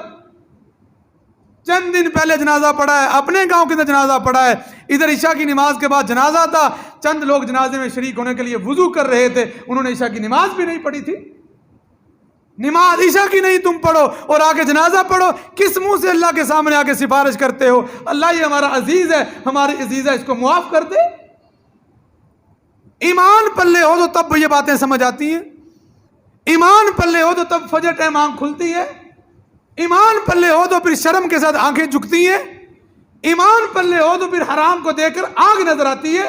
چند دن پہلے جنازہ پڑھا ہے، اپنے گاؤں کے اندر جنازہ پڑھا ہے، ادھر عشاء کی نماز کے بعد جنازہ تھا، چند لوگ جنازے میں شریک ہونے کے لیے وضو کر رہے تھے، انہوں نے عشاء کی نماز بھی نہیں پڑھی تھی۔ نماز عشاء کی نہیں تم پڑھو اور آگے جنازہ پڑھو، کس منہ سے اللہ کے سامنے آگے سفارش کرتے ہو؟ اللہ یہ ہمارا عزیز ہے، ہماری عزیز ہے، اس کو معاف کر دے۔ ایمان پلے ہو تو تب یہ باتیں سمجھ آتی ہیں، ایمان پلے ہو تو تب فجر ٹائم آنکھ کھلتی ہے، ایمان پلے ہو تو پھر شرم کے ساتھ آنکھیں جھکتی ہیں، ایمان پلے ہو تو پھر حرام کو دیکھ کر آنکھ نظر آتی ہے،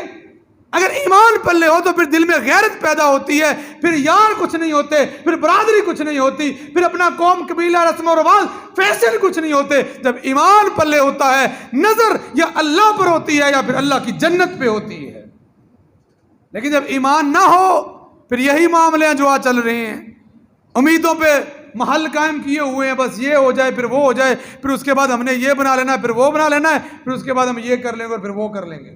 اگر ایمان پلے ہو تو پھر دل میں غیرت پیدا ہوتی ہے، پھر یار کچھ نہیں ہوتے، پھر برادری کچھ نہیں ہوتی، پھر اپنا قوم قبیلہ رسم و رواج فیشن کچھ نہیں ہوتے۔ جب ایمان پلے ہوتا ہے نظر یا اللہ پر ہوتی ہے یا پھر اللہ کی جنت پہ ہوتی ہے، لیکن جب ایمان نہ ہو پھر یہی معاملے ہیں جو آج چل رہے ہیں، امیدوں پہ محل قائم کیے ہوئے ہیں، بس یہ ہو جائے پھر وہ ہو جائے، پھر اس کے بعد ہم نے یہ بنا لینا ہے، پھر وہ بنا لینا ہے، پھر اس کے بعد ہم یہ کر لیں گے اور پھر وہ کر لیں گے،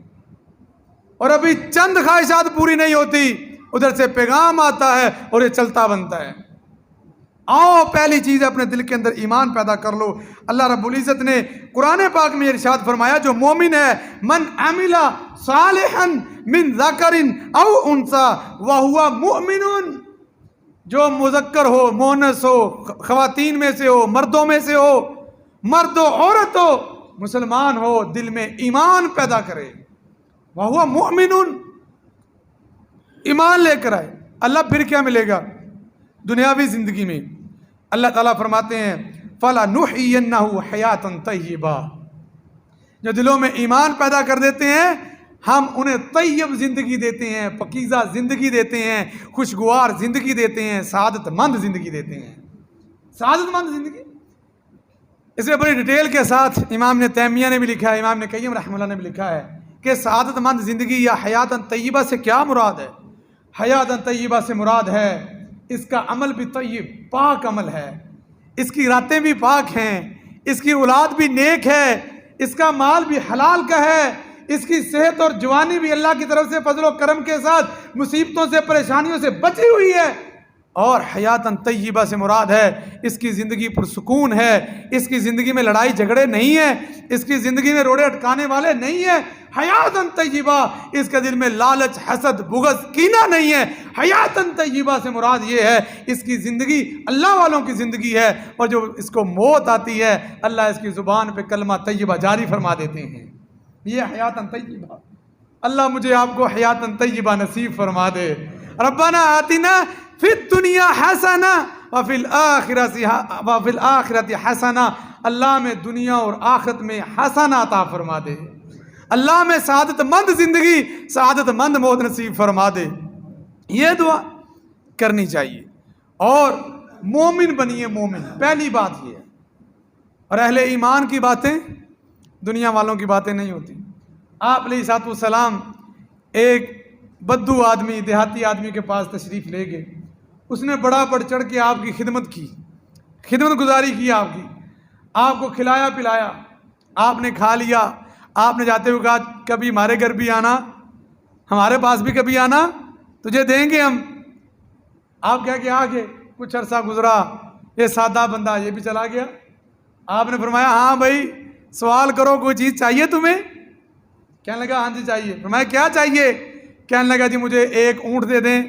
اور ابھی چند خواہشات پوری نہیں ہوتی، ادھر سے پیغام آتا ہے اور یہ چلتا بنتا ہے۔ آؤ پہلی چیز اپنے دل کے اندر ایمان پیدا کر لو۔ اللہ رب العزت نے قرآن پاک میں ارشاد فرمایا جو مومن ہے، من عمل صالحا من ذکر او انثی وہو مؤمن، جو مذکر ہو، مؤنث ہو، خواتین میں سے ہو، مردوں میں سے ہو، مرد ہو عورت ہو، مسلمان ہو، دل میں ایمان پیدا کرے، وہو مؤمن، ایمان لے کر آئے۔ اللہ پھر کیا ملے گا دنیاوی زندگی میں؟ اللہ تعالیٰ فرماتے ہیں فَلَنُحْيِيَنَّهُ حَيَاةً طَيِّبَةً، جو دلوں میں ایمان پیدا کر دیتے ہیں ہم انہیں طیب زندگی دیتے ہیں، پاکیزہ زندگی دیتے ہیں، خوشگوار زندگی دیتے ہیں، سعادت مند زندگی دیتے ہیں۔ سعادت مند زندگی اس میں بڑی ڈیٹیل کے ساتھ امام نے تیمیہ نے بھی لکھا ہے، امام نے قیم رحمہ اللہ نے بھی لکھا ہے کہ سعادت مند زندگی یا حیاتاً طیبہ سے کیا مراد ہے؟ حیاتاً طیبہ سے مراد ہے اس کا عمل بھی طیب، پاک عمل ہے، اس کی راتیں بھی پاک ہیں، اس کی اولاد بھی نیک ہے، اس کا مال بھی حلال کا ہے، اس کی صحت اور جوانی بھی اللہ کی طرف سے فضل و کرم کے ساتھ مصیبتوں سے پریشانیوں سے بچی ہوئی ہے۔ اور حیاتاً طیبہ سے مراد ہے اس کی زندگی پرسکون ہے، اس کی زندگی میں لڑائی جھگڑے نہیں ہیں، اس کی زندگی میں روڑے اٹکانے والے نہیں ہیں۔ حیاتاً طیبہ، اس کے دل میں لالچ، حسد، بغض، کینہ نہیں ہے۔ حیاتاً طیبہ سے مراد یہ ہے اس کی زندگی اللہ والوں کی زندگی ہے، اور جو اس کو موت آتی ہے اللہ اس کی زبان پہ کلمہ طیبہ جاری فرما دیتے ہیں۔ یہ حیاتاً طیبہ، اللہ مجھے آپ کو حیاتاً طیبہ نصیب فرما دے۔ ربنا آتنا فی الدنیا حسنہ وفی الآخرۃ حسنہ، اللہ میں دنیا اور آخرت میں حسنہ عطا فرما دے، اللہ میں سعادت مند زندگی، سعادت مند موت نصیب فرما دے۔ یہ دعا کرنی چاہیے، اور مومن بنیے، مومن پہلی بات یہ ہے۔ اور اہل ایمان کی باتیں دنیا والوں کی باتیں نہیں ہوتی۔ آپ علیہ الصلوۃ والسلام ایک بدو آدمی، دیہاتی آدمی کے پاس تشریف لے گئے، اس نے بڑا بڑھ چڑھ کے آپ کی خدمت کی، خدمت گزاری کی، آپ کو کھلایا پلایا، آپ نے کھا لیا، آپ نے جاتے ہوئے کہا کبھی ہمارے گھر بھی آنا، ہمارے پاس بھی کبھی آنا، تجھے دیں گے ہم۔ آپ کہہ کے آگے کچھ عرصہ گزرا، یہ سادہ بندہ یہ بھی چلا گیا۔ آپ نے فرمایا ہاں بھائی سوال کرو، کوئی چیز چاہیے تمہیں؟ کہنے لگا ہاں جی چاہیے۔ فرمایا کیا چاہیے؟ کہنے لگا جی مجھے ایک اونٹ دے دیں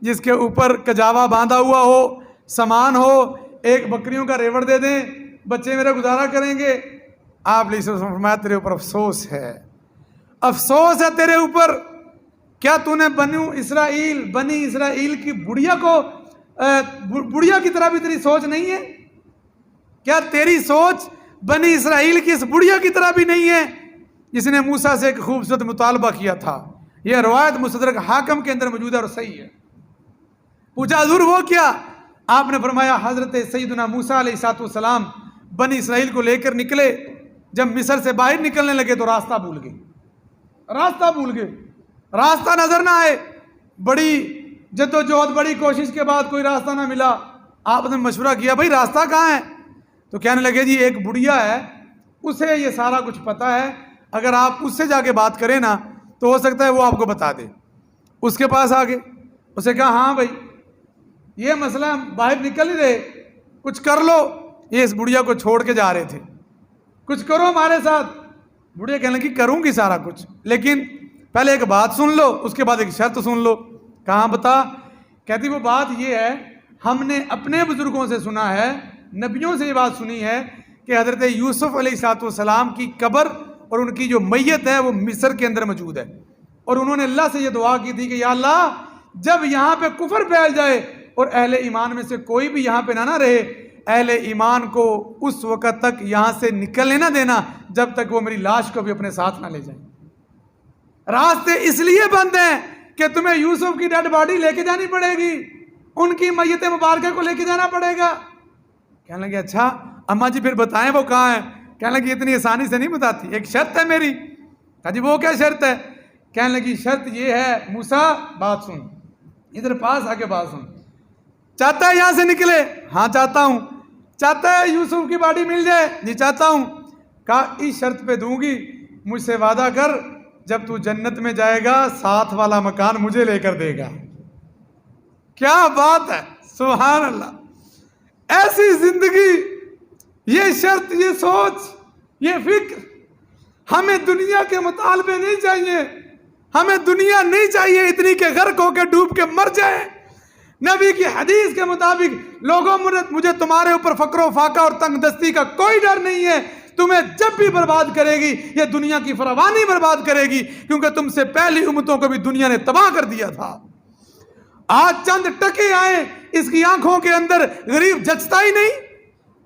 جس کے اوپر کجاوا باندھا ہوا ہو، سامان ہو، ایک بکریوں کا ریوڑ دے دیں، بچے میرے گزارا کریں گے۔ آپ نے فرمایا تیرے اوپر افسوس ہے، افسوس ہے تیرے اوپر، کیا تو نے بنی اسرائیل کی بڑیا کی طرح بھی تیری سوچ نہیں ہے؟ کیا تیری سوچ بنی اسرائیل کی اس بڑیا کی طرح بھی نہیں ہے جس نے موسیٰ سے ایک خوبصورت مطالبہ کیا تھا؟ یہ روایت مستدرک حاکم کے اندر موجود ہے اور صحیح ہے۔ پوچھا حضور وہ کیا؟ آپ نے فرمایا حضرت سیدنا موسیٰ علیہ الصلوۃ والسلام بنی اسرائیل کو لے کر نکلے، جب مصر سے باہر نکلنے لگے تو راستہ بھول گئے، راستہ نظر نہ آئے، بڑی جد و جہد، بڑی کوشش کے بعد کوئی راستہ نہ ملا۔ آپ نے مشورہ کیا بھائی راستہ کہاں ہے؟ تو کہنے لگے جی ایک بڑھیا ہے، اسے یہ سارا کچھ پتا ہے، اگر آپ اس سے جا کے بات کریں نا تو ہو سکتا ہے وہ آپ کو بتا دے۔ اس کے پاس آگے اسے کہا ہاں بھائی یہ مسئلہ باہر نکل ہی رہے، کچھ کر لو۔ یہ اس بڑھیا کو چھوڑ کے جا رہے تھے، کچھ کرو ہمارے ساتھ۔ بڑھیا کہنے لگی کروں گی سارا کچھ، لیکن پہلے ایک بات سن لو، اس کے بعد ایک شرط سن لو۔ کہاں بتا؟ کہتی وہ بات یہ ہے، ہم نے اپنے بزرگوں سے سنا ہے، نبیوں سے یہ بات سنی ہے کہ حضرت یوسف علیہ السلام کی قبر اور ان کی جو میت ہے وہ مصر کے اندر موجود ہے، اور انہوں نے اللہ سے یہ دعا کی تھی کہ یا اللہ جب یہاں پہ کفر پھیل جائے اور اہل ایمان میں سے کوئی بھی یہاں پہ نہ رہے، اہل ایمان کو اس وقت تک یہاں سے نکلنے نہ دینا جب تک وہ میری لاش کو بھی اپنے ساتھ نہ لے جائیں۔ راستے اس لیے بند ہیں کہ تمہیں یوسف کی ڈیڈ باڈی لے کے جانی پڑے گی، ان کی میت مبارکہ کو لے کے جانا پڑے گا۔ کہنے لگے اچھا اماں جی پھر بتائیں وہ کہاں ہیں؟ کہنے لگی اتنی آسانی سے نہیں بتاتی، ایک شرط ہے میری۔ کہا جی وہ کیا شرط ہے؟ کہنے لگی شرط یہ ہے موسیٰ بات سن، ادھر پاس آ کے بات سن، چاہتا ہے یہاں سے نکلے؟ ہاں چاہتا ہوں۔ چاہتا ہے یوسف کی باڈی مل جائے؟ جی چاہتا ہوں۔ کہا اس شرط پہ دوں گی، مجھ سے وعدہ کر جب تو جنت میں جائے گا ساتھ والا مکان مجھے لے کر دے گا۔ کیا بات ہے، سبحان اللہ! ایسی زندگی، یہ شرط، یہ سوچ، یہ فکر، ہمیں دنیا کے مطالبے نہیں چاہیے، ہمیں دنیا نہیں چاہیے اتنی کہ غرق ہو کے ڈوب کے مر جائے۔ نبی کی حدیث کے مطابق لوگوں مجھے تمہارے اوپر فقر و فاقہ اور تنگ دستی کا کوئی ڈر نہیں ہے، تمہیں جب بھی برباد کرے گی یہ دنیا کی فراوانی برباد کرے گی، کیونکہ تم سے پہلی امتوں کو بھی دنیا نے تباہ کر دیا تھا۔ آج چند ٹکے آئے، اس کی آنکھوں کے اندر غریب جچتا ہی نہیں،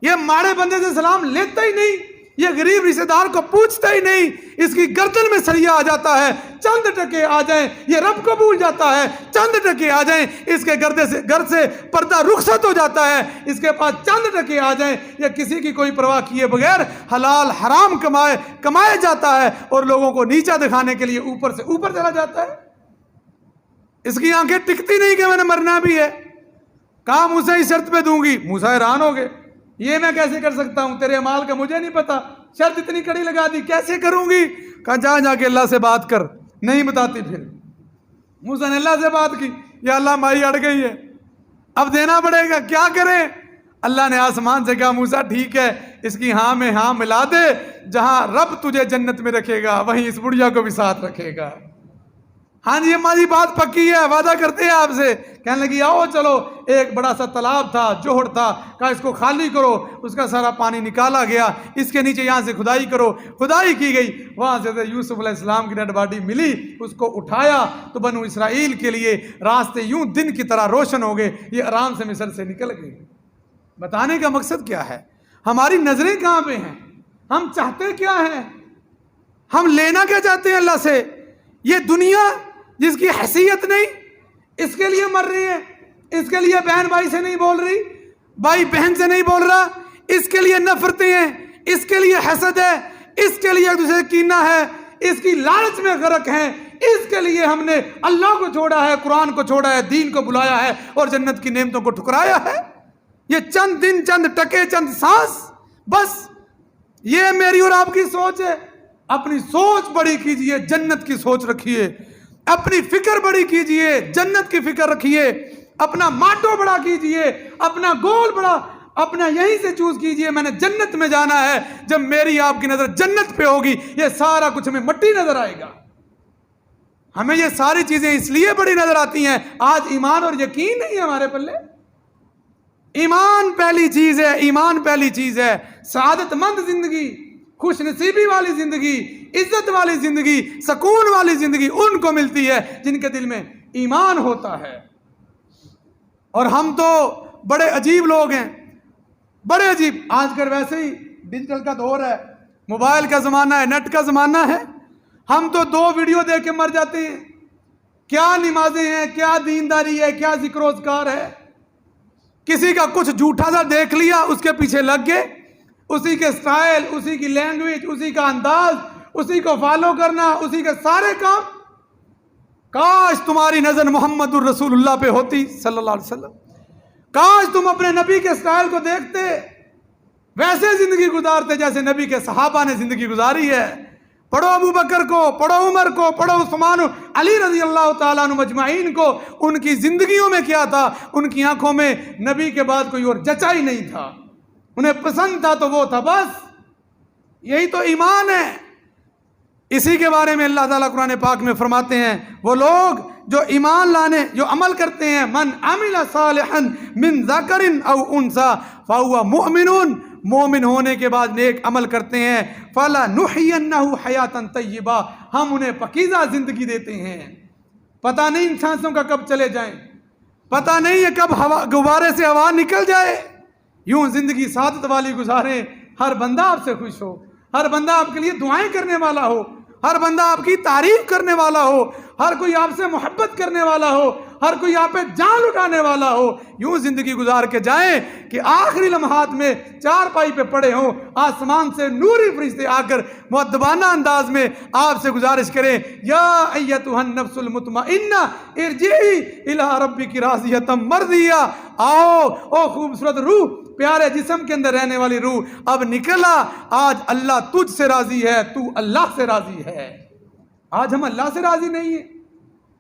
یہ ماڑے بندے سے سلام لیتا ہی نہیں، یہ غریب رشتہ دار کو پوچھتا ہی نہیں، اس کی گردن میں سریا آ جاتا ہے، چند ٹکے آ جائیں یہ رب کو بھول جاتا ہے، چند ٹکے آ جائیں اس کے گھر سے پردہ رخصت ہو جاتا ہے، اس کے پاس چند ٹکے آ جائیں یا کسی کی کوئی پرواہ کیے بغیر حلال حرام کمائے جاتا ہے اور لوگوں کو نیچا دکھانے کے لیے اوپر سے اوپر چلا جاتا ہے۔ اس کی آنکھیں ٹکتی نہیں کہ میں نے مرنا بھی ہے۔ کہا موسیٰ اس شرط پہ دوں گی۔ موسیٰ حیران ہو گئے، یہ میں کیسے کر سکتا ہوں، تیرے اعمال کا مجھے نہیں پتا، شرط اتنی کڑی لگا دی، کیسے کروں گی؟ کہا جا کے اللہ سے بات کر، نہیں بتاتی۔ پھر موسیٰ نے اللہ سے بات کی، یا اللہ مائی اڑ گئی ہے، اب دینا پڑے گا، کیا کریں؟ اللہ نے آسمان سے کہا موسیٰ ٹھیک ہے، اس کی ہاں میں ہاں ملا دے، جہاں رب تجھے جنت میں رکھے گا وہیں اس بڑھیا کو بھی ساتھ رکھے گا۔ ہاں جی ہماری بات پکی ہے، وعدہ کرتے ہیں آپ سے۔ کہنے لگی آؤ چلو، ایک بڑا سا تالاب تھا، جوہر تھا، کہا اس کو خالی کرو، اس کا سارا پانی نکالا گیا، اس کے نیچے یہاں سے کھدائی کرو، کھدائی کی گئی، وہاں سے یوسف علیہ السلام کی ڈیڈ باڈی ملی، اس کو اٹھایا تو بنو اسرائیل کے لیے راستے یوں دن کی طرح روشن ہو گئے، یہ آرام سے مصر سے نکل گئے۔ بتانے کا مقصد کیا ہے؟ ہماری نظریں کہاں پہ ہیں؟ ہم چاہتے کیا ہیں؟ ہم لینا کیا چاہتے ہیں اللہ سے؟ یہ دنیا جس کی حیثیت نہیں، اس کے لیے مر رہی ہے، اس کے لیے بہن بھائی سے نہیں بول رہی، بھائی بہن سے نہیں بول رہا، اس کے لیے نفرتیں ہیں، اس کے لیے حسد ہے، اس کے لیے ایک دوسرے سے کینہ ہے، اس کی لالچ میں غرق ہیں، اس کے لیے ہم نے اللہ کو چھوڑا ہے، قرآن کو چھوڑا ہے، دین کو بلایا ہے اور جنت کی نعمتوں کو ٹھکرایا ہے۔ یہ چند دن، چند ٹکے، چند سانس، بس یہ میری اور آپ کی سوچ ہے۔ اپنی سوچ بڑی کیجئے، جنت کی سوچ رکھیے، اپنی فکر بڑی کیجئے، جنت کی فکر رکھیے، اپنا ماٹو بڑا کیجئے، اپنا گول بڑا، اپنا یہیں سے چوز کیجئے میں نے جنت میں جانا ہے۔ جب میری آپ کی نظر جنت پہ ہوگی یہ سارا کچھ ہمیں مٹی نظر آئے گا۔ ہمیں یہ ساری چیزیں اس لیے بڑی نظر آتی ہیں، آج ایمان اور یقین نہیں ہے ہمارے پلے۔ ایمان پہلی چیز ہے، ایمان پہلی چیز ہے۔ سعادت مند زندگی، خوش نصیبی والی زندگی، عزت والی زندگی، سکون والی زندگی ان کو ملتی ہے جن کے دل میں ایمان ہوتا ہے۔ اور ہم تو بڑے عجیب لوگ ہیں، بڑے عجیب۔ آج کل ویسے ہی ڈیجیٹل کا دور ہے، موبائل کا زمانہ ہے، نیٹ کا زمانہ ہے، ہم تو 2 ویڈیو دیکھ کے مر جاتے ہیں۔ کیا نمازیں ہیں، کیا دینداری ہے، کیا ذکر و اذکار ہے۔ کسی کا کچھ جھوٹا سا دیکھ لیا، اس کے پیچھے لگ گئے، اسی کے سٹائل، اسی کی لینگویج، اسی کا انداز، اسی کو فالو کرنا، اسی کے سارے کام۔ کاش تمہاری نظر محمد الرسول اللہ پہ ہوتی صلی اللہ علیہ وسلم، کاش تم اپنے نبی کے سٹائل کو دیکھتے، ویسے زندگی گزارتے جیسے نبی کے صحابہ نے زندگی گزاری ہے۔ پڑھو ابو بکر کو، پڑھو عمر کو، پڑھو عثمان علی رضی اللہ تعالیٰ عنہ مجمعین کو، ان کی زندگیوں میں کیا تھا۔ ان کی آنکھوں میں نبی کے بعد کوئی اور جچا ہی نہیں تھا، انہیں پسند تھا تو وہ تھا، بس یہی تو ایمان ہے۔ اسی کے بارے میں اللہ تعالیٰ قرآن پاک میں فرماتے ہیں وہ لوگ جو ایمان لانے جو عمل کرتے ہیں من عمل صالحا من ذکر او انثی فہو مؤمن، مومن ہونے کے بعد نیک عمل کرتے ہیں فَلَنُحْيِيَنَّهُ حَيَاةً طَيِّبَةً، ہم انہیں پاکیزہ زندگی دیتے ہیں۔ پتہ نہیں ان سانسوں کا کب چلے جائیں، پتہ نہیں ہے کب غبارے سے ہوا نکل جائے، یوں زندگی سعادت والی گزاریں۔ ہر بندہ آپ سے خوش ہو، ہر بندہ آپ کے لیے دعائیں کرنے والا ہو، ہر بندہ آپ کی تعریف کرنے والا ہو، ہر کوئی آپ سے محبت کرنے والا ہو، ہر کوئی آپ پہ جان اٹھانے والا ہو، یوں زندگی گزار کے جائیں کہ آخری لمحات میں چار پائی پہ پڑے ہوں، آسمان سے نوری فرشتے آ کر مؤدبانہ انداز میں آپ سے گزارش کریں یا ایتھا النفس المطمئنہ ارجعی الی ربک راضیۃ مرضیہ، آؤ او خوبصورت روح، پیارے جسم کے اندر رہنے والی روح، اب نکلا، آج اللہ تجھ سے راضی ہے، تو اللہ سے راضی ہے۔ آج ہم اللہ سے راضی نہیں ہیں،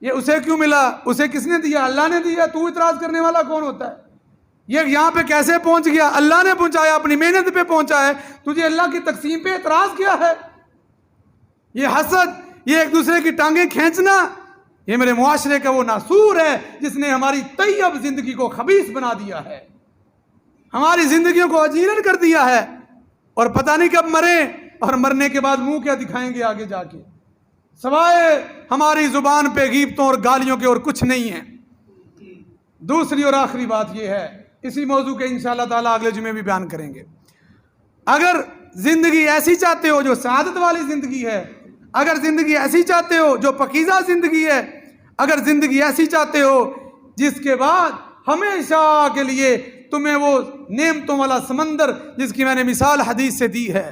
یہ اسے کیوں ملا، اسے کس نے دیا، اللہ نے دیا، تو اعتراض کرنے والا کون ہوتا ہے؟ یہ یہاں پہ کیسے پہنچ گیا، اللہ نے پہنچایا، اپنی محنت پہ پہنچا ہے، تجھے اللہ کی تقسیم پہ اعتراض کیا ہے؟ یہ حسد، یہ ایک دوسرے کی ٹانگیں کھینچنا، یہ میرے معاشرے کا وہ ناسور ہے جس نے ہماری طیب زندگی کو خبیث بنا دیا ہے، ہماری زندگیوں کو اجیرن کر دیا ہے، اور پتہ نہیں کب مریں، اور مرنے کے بعد منہ کیا دکھائیں گے آگے جا کے، سوائے ہماری زبان پہ غیبتوں اور گالیوں کے اور کچھ نہیں ہے۔ دوسری اور آخری بات یہ ہے، اسی موضوع کے انشاءاللہ تعالیٰ اگلے جمعے بھی بیان کریں گے، اگر زندگی ایسی چاہتے ہو جو سعادت والی زندگی ہے، اگر زندگی ایسی چاہتے ہو جو پاکیزہ زندگی ہے، اگر زندگی ایسی چاہتے ہو جس کے بعد ہمیشہ کے لیے تمہیں وہ نعمتوں والا سمندر جس کی میں نے مثال حدیث سے دی ہے،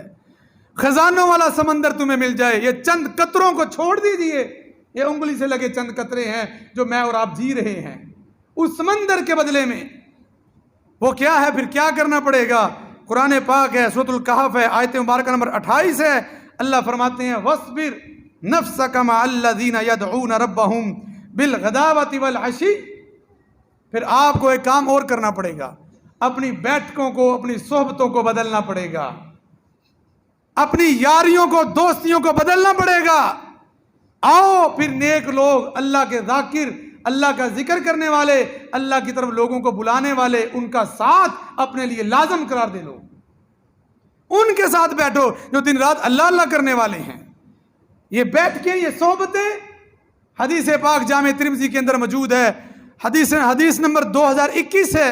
خزانوں والا سمندر تمہیں مل جائے، یہ چند قطروں کو چھوڑ دیجئے، یہ انگلی سے لگے چند قطرے ہیں جو میں اور آپ جی رہے ہیں، اس سمندر کے بدلے میں وہ کیا ہے، پھر کیا کرنا پڑے گا؟ قرآن پاک ہے، سورۃ الکہف ہے، آیت مبارکہ نمبر 28 ہے، اللہ فرماتے ہیں وَاصْبِرْ نَفْسَكَ مَعَ الَّذِينَ يَدْعُونَ رَبَّهُمْ بِالْغَدَاوَةِ وَالْعَشِيِّ، پھر آپ کو ایک کام اور کرنا پڑے گا، اپنی بیٹھکوں کو، اپنی صحبتوں کو بدلنا پڑے گا، اپنی یاریوں کو، دوستیوں کو بدلنا پڑے گا۔ آؤ پھر نیک لوگ، اللہ کے ذاکر، اللہ کا ذکر کرنے والے، اللہ کی طرف لوگوں کو بلانے والے، ان کا ساتھ اپنے لیے لازم قرار دے لو، ان کے ساتھ بیٹھو جو دن رات اللہ اللہ کرنے والے ہیں۔ یہ بیٹھ کے، یہ صحبتیں، حدیث پاک جامع ترمذی کے اندر موجود ہے، حدیث نمبر 2021 ہے،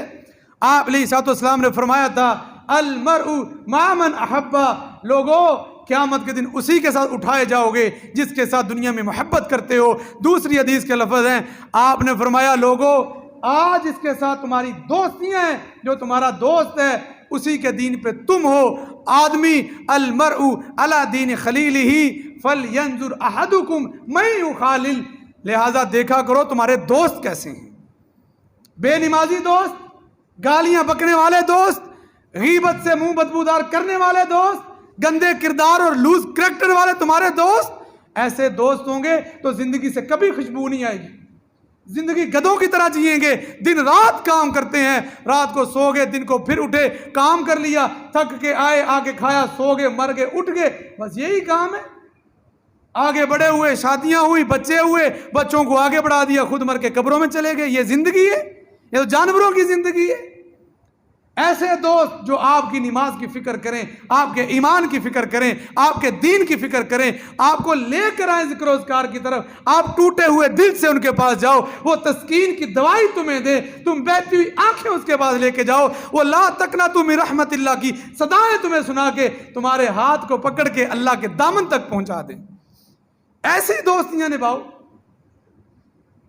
آپ علیہ الصلوۃ والسلام نے فرمایا تھا المرء مع من احب، لوگو قیامت کے دن اسی کے ساتھ اٹھائے جاؤ گے جس کے ساتھ دنیا میں محبت کرتے ہو۔ دوسری حدیث کے لفظ ہیں، آپ نے فرمایا لوگو آج اس کے ساتھ تمہاری دوستیاں ہیں، جو تمہارا دوست ہے اسی کے دین پہ تم ہو۔ آدمی المرء علی دین خلیلہ فلینظر احدکم من یخالل، لہذا دیکھا کرو تمہارے دوست کیسے ہیں، بے نمازی دوست، گالیاں بکنے والے دوست، غیبت سے منہ بدبودار کرنے والے دوست، گندے کردار اور لوز کریکٹر والے تمہارے دوست، ایسے دوست ہوں گے تو زندگی سے کبھی خوشبو نہیں آئے گی، زندگی گدھوں کی طرح جئیں گے، دن رات کام کرتے ہیں، رات کو سو گئے، دن کو پھر اٹھے، کام کر لیا، تھک کے آئے، آگے کھایا، سو گئے، مر گئے، اٹھ گئے، بس یہی کام ہے۔ آگے بڑھے ہوئے، شادیاں ہوئی، بچے ہوئے، بچوں کو آگے بڑھا دیا، خود مر کے قبروں میں چلے گئے، یہ زندگی ہے؟ یہ تو جانوروں کی زندگی ہے۔ ایسے دوست جو آپ کی نماز کی فکر کریں، آپ کے ایمان کی فکر کریں، آپ کے دین کی فکر کریں، آپ کو لے کر آئیں ذکر و اذکار کی طرف، آپ ٹوٹے ہوئے دل سے ان کے پاس جاؤ، وہ تسکین کی دوائی تمہیں دے، تم بہتی ہوئی آنکھیں اس کے پاس لے کے جاؤ، وہ لا تقنطوا من رحمت اللہ کی صدائیں تمہیں سنا کے تمہارے ہاتھ کو پکڑ کے اللہ کے دامن تک پہنچا دیں۔ ایسی دوستیاں نبھاؤ۔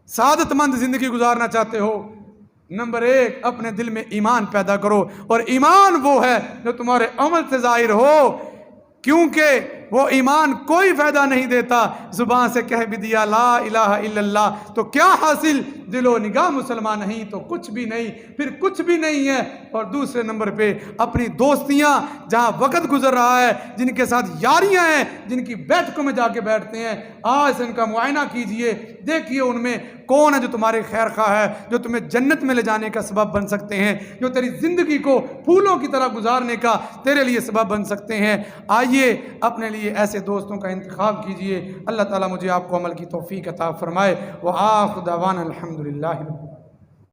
سعادت مند زندگی گزارنا چاہتے ہو، نمبر 1 اپنے دل میں ایمان پیدا کرو، اور ایمان وہ ہے جو تمہارے عمل سے ظاہر ہو، کیونکہ وہ ایمان کوئی فائدہ نہیں دیتا، زبان سے کہہ بھی دیا لا الہ الا اللہ تو کیا حاصل دل و نگاہ مسلمان نہیں تو کچھ بھی نہیں، پھر کچھ بھی نہیں ہے۔ اور دوسرے نمبر پہ اپنی دوستیاں، جہاں وقت گزر رہا ہے، جن کے ساتھ یاریاں ہیں، جن کی بیٹھکوں میں جا کے بیٹھتے ہیں، آج سے ان کا معائنہ کیجئے، دیکھیے ان میں کون ہے جو تمہارے خیر خواہ ہے، جو تمہیں جنت میں لے جانے کا سبب بن سکتے ہیں، جو تیری زندگی کو پھولوں کی طرح گزارنے کا تیرے لیے سبب بن سکتے ہیں۔ آئیے اپنے لیے ایسے دوستوں کا انتخاب کیجئے۔ اللہ تعالیٰ مجھے آپ کو عمل کی توفیق عطا فرمائے۔ وآخر دعوانا الحمدللہ۔